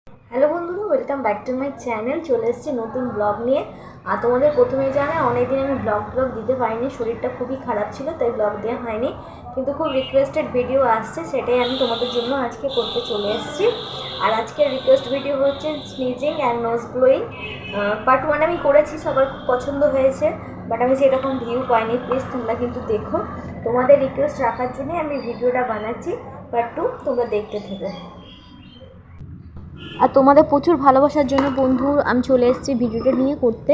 Hello বন্ধুরা, welcome back to my channel. চলে এসেছি নতুন ব্লগ নিয়ে। আর তোমাদের প্রথমেই জানাই, অনেকদিন আমি ব্লগ দিতে পারিনি, শরীরটা খুবই খারাপ ছিল, তাই ব্লগ দেওয়া হয়নি। কিন্তু খুব রিকোয়েস্টেড ভিডিও আসছে, সেটাই আমি তোমাদের জন্য আজকে করতে চলে এসেছি। আর আজকের রিকোয়েস্ট ভিডিও হচ্ছে sneezing and nose blowing. Part 1 আমি করেছি, সবার খুব পছন্দ হয়েছে, বাট আমি সেরকম ভিউ পাইনি। প্লিজ তোমরা কিন্তু দেখো, তোমাদের রিকোয়েস্ট রাখার জন্যই আমি ভিডিওটা বানাচ্ছি। পার্ট 2 তোমরা দেখতে থেকো। আর তোমাদের প্রচুর ভালোবাসার জন্য বন্ধু আমি চলে এসেছি ভিডিওটা নিয়ে করতে।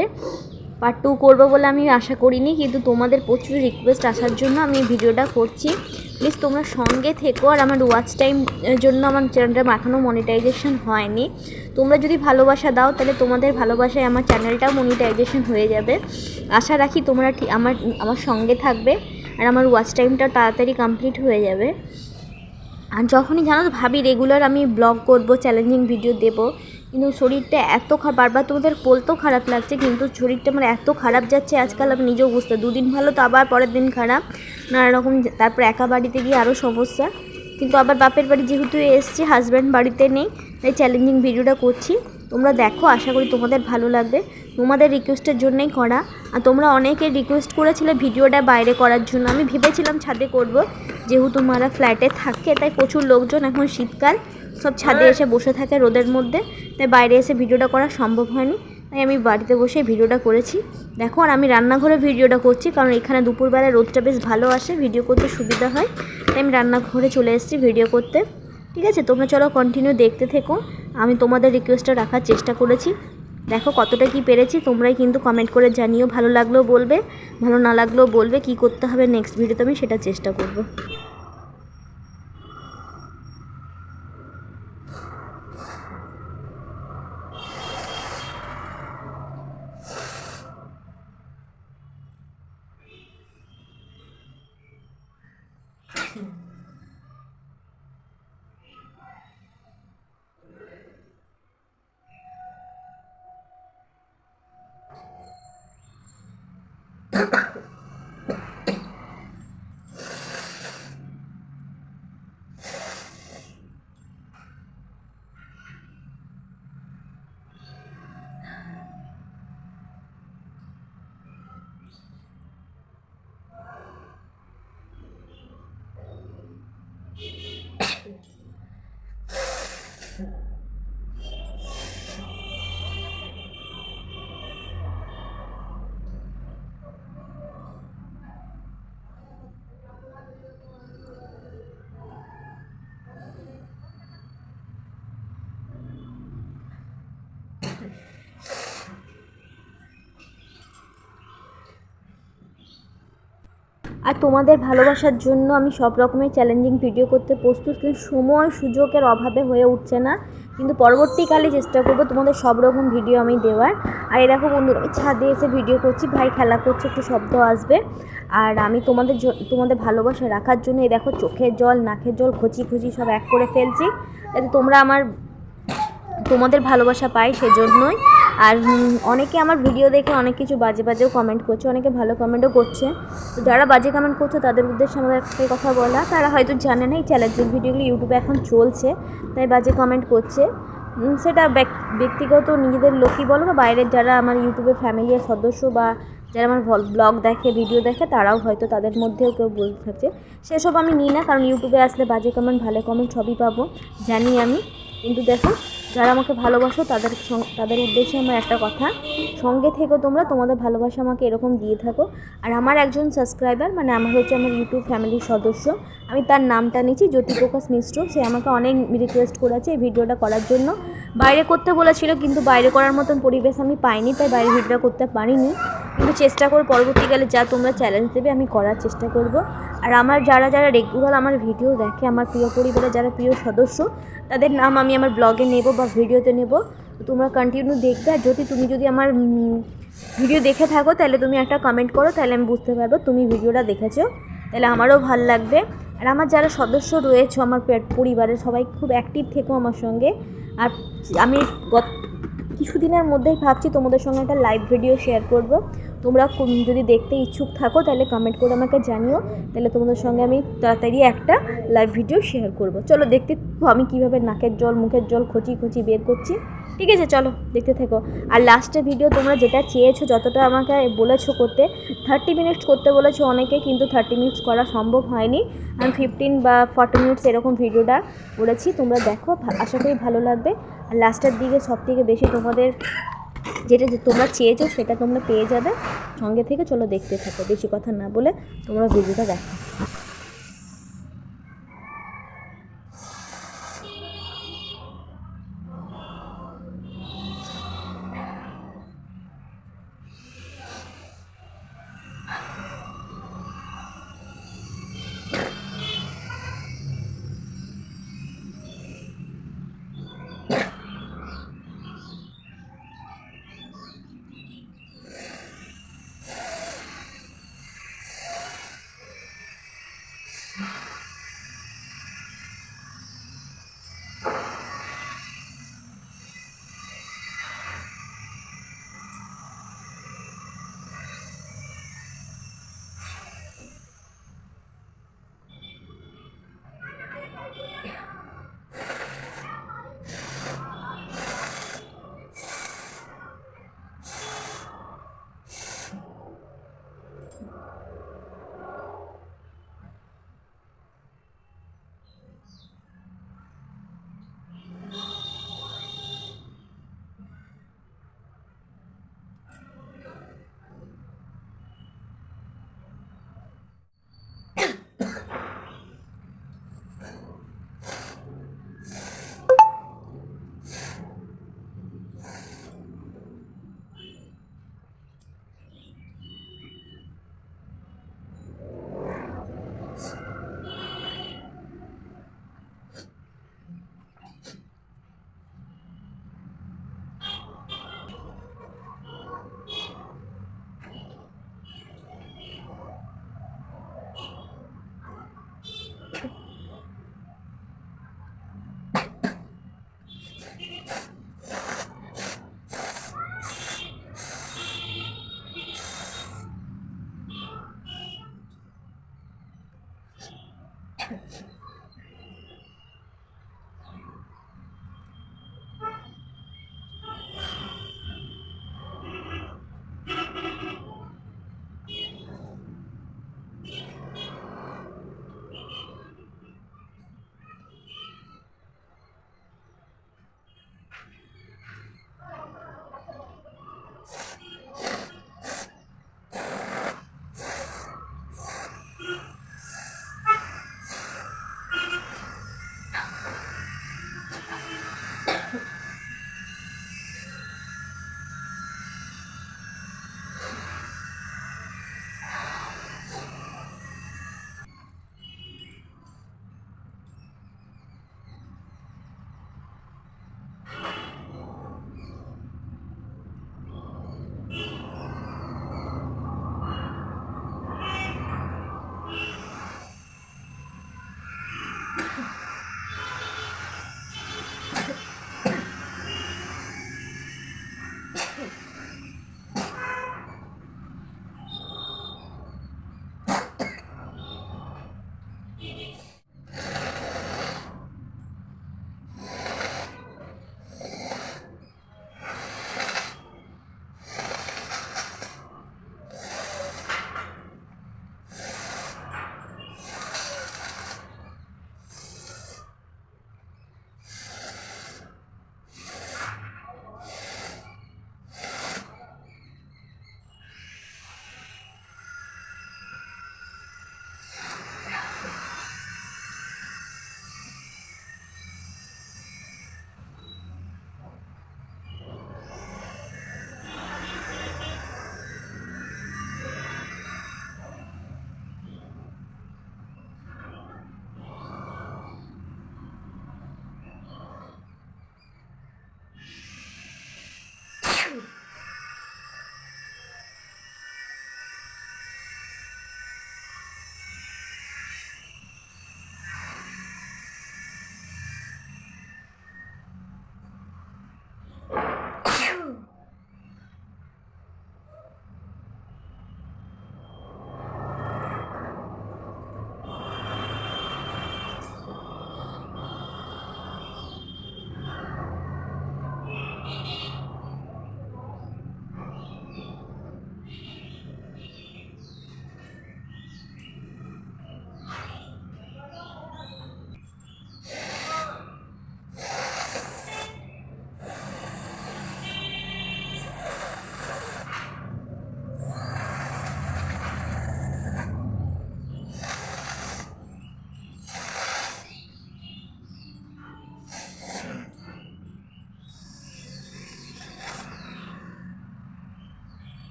পার্ট 2 করবো বলে আমি আশা করিনি, কিন্তু তোমাদের প্রচুর রিকোয়েস্ট আসার জন্য আমি ভিডিওটা করছি। প্লিজ তোমরা সঙ্গে থেকো। আর আমার ওয়াচ টাইম জন্য আমার চ্যানেলটা এখনও মনিটাইজেশন হয়নি। তোমরা যদি ভালোবাসা দাও, তাহলে তোমাদের ভালোবাসায় আমার চ্যানেলটাও মনিটাইজেশন হয়ে যাবে। আশা রাখি তোমরা আমার সঙ্গে থাকবে, আর আমার ওয়াচ টাইমটা তাড়াতাড়ি কমপ্লিট হয়ে যাবে। আর যখনই জানো তো ভাবি রেগুলার আমি ব্লগ করব, চ্যালেঞ্জিং ভিডিও দেব, কিন্তু শরীরটা এত বারবার তোমাদের বলতেও খারাপ লাগছে, কিন্তু শরীরটা আমার এত খারাপ যাচ্ছে আজকাল, আমি নিজেও বুঝতে, দুদিন ভালো তো আবার পরের দিন খারাপ, নানা রকম। তারপর একা বাড়িতে গিয়ে আরও সমস্যা। কিন্তু আবার বাপের বাড়ি যেহেতু এসছি, হাজব্যান্ড বাড়িতে নেই, তাই চ্যালেঞ্জিং ভিডিওটা করছি। তোমরা দেখো, আশা করি তোমাদের ভালো লাগবে। তোমাদের রিকোয়েস্টের জন্যই করা। আর তোমরা অনেকে রিকোয়েস্ট করেছিলে ভিডিওটা বাইরে করার জন্য। আমি ভেবেছিলাম ছাদে করব, যেহেতু মারা ফ্ল্যাটে থাকে, তাই প্রচুর লোকজন, এখন শীতকাল, সব ছাদে এসে বসে থাকে রোদের মধ্যে, তাই বাইরে এসে ভিডিওটা করা সম্ভব হয়নি। তাই আমি বাড়িতে বসে ভিডিওটা করেছি। দেখো, আর আমি রান্নাঘরে ভিডিওটা করছি, কারণ এখানে দুপুরবেলায় রোদটা বেশ ভালো আসে, ভিডিও করতে সুবিধা হয়। তাই আমি রান্নাঘরে চলে এসেছি ভিডিও করতে। ঠিক আছে, তোমরা চলো কন্টিনিউ দেখতে থেকো। আমি তোমাদের রিকোয়েস্টটা রাখার চেষ্টা করেছি। দেখো কতটা কি পেরেছি, তোমরাই কিন্তু কমেন্ট করে জানিও। ভালো লাগলেও বলবে, ভালো না লাগলেও বলবে। কি করতে হবে নেক্সট ভিডিওতে আমি সেটা চেষ্টা করব। আর তোমাদের ভালোবাসার জন্য আমি সব রকমের চ্যালেঞ্জিং ভিডিও করতে প্রস্তুত, কিন্তু সময় সুযোগের অভাবে হয়ে উঠছে না। কিন্তু পরবর্তীকালে চেষ্টা করবো তোমাদের সব রকম ভিডিও আমি দেওয়ার। আর এই দেখো বন্ধুরা, আমি ছাদে এসে ভিডিও করছি, ভাই খেলা করছে, একটু শব্দ আসবে। আর আমি তোমাদের ভালোবাসা রাখার জন্য এই দেখো চোখের জল, নাকের জল, খচি সব এক করে ফেলছি, যাতে তোমরা তোমাদের ভালোবাসা পাই, সেজন্যই। আর অনেকে আমার ভিডিও দেখে অনেক কিছু বাজেও কমেন্ট করছে, অনেকে ভালো কমেন্টও করছে। তো যারা বাজে কমেন্ট করছে তাদের উদ্দেশ্যে আমাদের একটাই কথা বলা, তারা হয়তো জানে না এই চ্যালেঞ্জিং ভিডিওগুলো ইউটিউবে এখন চলছে, তাই বাজে কমেন্ট করছে। সেটা ব্যক্তিগত নিজেদের লোকই বলো, বা বাইরের যারা আমার ইউটিউবের ফ্যামিলির সদস্য, বা যারা আমার ব্লগ দেখে, ভিডিও দেখে, তারাও হয়তো তাদের মধ্যেও কেউ বলতে থাকছে। সেসব আমি নিই না, কারণ ইউটিউবে আসলে বাজে কমেন্ট ভালো কমেন্ট সবই পাবো, জানি আমি। কিন্তু দেখো, যারা আমাকে ভালোবাসো তাদের উদ্দেশ্যে আমার একটা কথা, সঙ্গে থেকো তোমরা, তোমাদের ভালোবাসা আমাকে এরকম দিয়ে থাকো। আর আমার একজন সাবস্ক্রাইবার, মানে আমার ইউটিউব ফ্যামিলির সদস্য, আমি তার নামটা নিচ্ছি, জ্যোতিপ্রকাশ মিশ্র। সে আমাকে অনেক রিকোয়েস্ট করেছে এই ভিডিওটা করার জন্য। বাইরে করতে বলেছিল, কিন্তু বাইরে করার মতন পরিবেশ আমি পাইনি, তাই বাইরে ভিডিওটা করতে পারিনি। কিন্তু চেষ্টা করব পরবর্তীকালে, যা তোমরা চ্যালেঞ্জ দেবে আমি করার চেষ্টা করব। আর আমার যারা রেগুলার আমার ভিডিও দেখে, আমার প্রিয় পরিবারের যারা প্রিয় সদস্য, তাদের নাম আমি আমার ব্লগে নেব বা ভিডিওতে নেব। তো তোমরা কন্টিনিউ দেখবে। আর তুমি যদি আমার ভিডিও দেখে থাকো, তাহলে তুমি একটা কমেন্ট করো, তাহলে আমি বুঝতে পারবো তুমি ভিডিওটা দেখেছো, তাহলে আমারও ভালো লাগবে। আর আমার যারা সদস্য রয়েছে আমার পরিবারের, সবাই খুব অ্যাক্টিভ থেকো আমার সঙ্গে। আর আমি কিছুদিনের মধ্যেই ভাবছি তোমাদের সঙ্গে একটা লাইভ ভিডিও শেয়ার করব। তোমরা যদি দেখতে ইচ্ছুক থাকো তাহলে কমেন্ট করে আমাকে জানিও, তাহলে তোমাদের সঙ্গে আমি তাড়াতাড়ি একটা লাইভ ভিডিও শেয়ার করব। চলো দেখতে আমি কীভাবে নাকের জল মুখের জল খচি বের করছি। ঠিক আছে, চলো দেখতে থেকো। আর লাস্টের ভিডিও তোমরা যেটা চেয়েছো, যতটা আমাকে বলেছো করতে, 30 মিনিটস করতে বলেছো অনেকে, কিন্তু 30 মিনিটস করা সম্ভব হয়নি। আমি 15 বা 40 মিনিটস এরকম ভিডিওটা করেছি। তোমরা দেখো, আশা করি ভালো লাগবে। আর লাস্টের দিকে সবথেকে বেশি তোমাদের যেটা তোমরা চেয়েছো সেটা তোমরা পেয়ে যাবে। সঙ্গে থেকে চলো দেখতে থাকো, বেশি কথা না বলে তোমরা ভিডিওটা দেখো।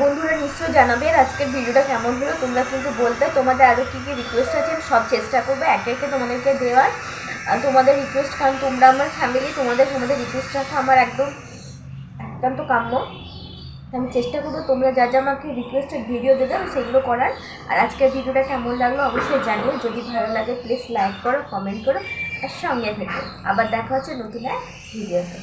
বন্ধুরা নিশ্চয়ই জানাবে আজকের ভিডিওটা কেমন হলো, তোমরা কিন্তু বলবে তোমাদের আরও কী কী রিকোয়েস্ট আছে, সব চেষ্টা করবে একে একে তোমাদেরকে দেওয়ার। তোমাদের রিকোয়েস্ট, কারণ তোমরা আমার ফ্যামিলি, তোমাদের রিকোয়েস্ট রাখা আমার একদম একান্ত কাম্য। আমি চেষ্টা করবো তোমরা যা যা আমাকে রিকোয়েস্টেড ভিডিও দেবে আমি সেগুলো করার। আর আজকের ভিডিওটা কেমন লাগলো অবশ্যই জানিও, যদি ভালো লাগে প্লিজ লাইক করো, কমেন্ট করো, আর সঙ্গে থেকো। আবার দেখা হচ্ছে নতুন এক ভিডিওতে।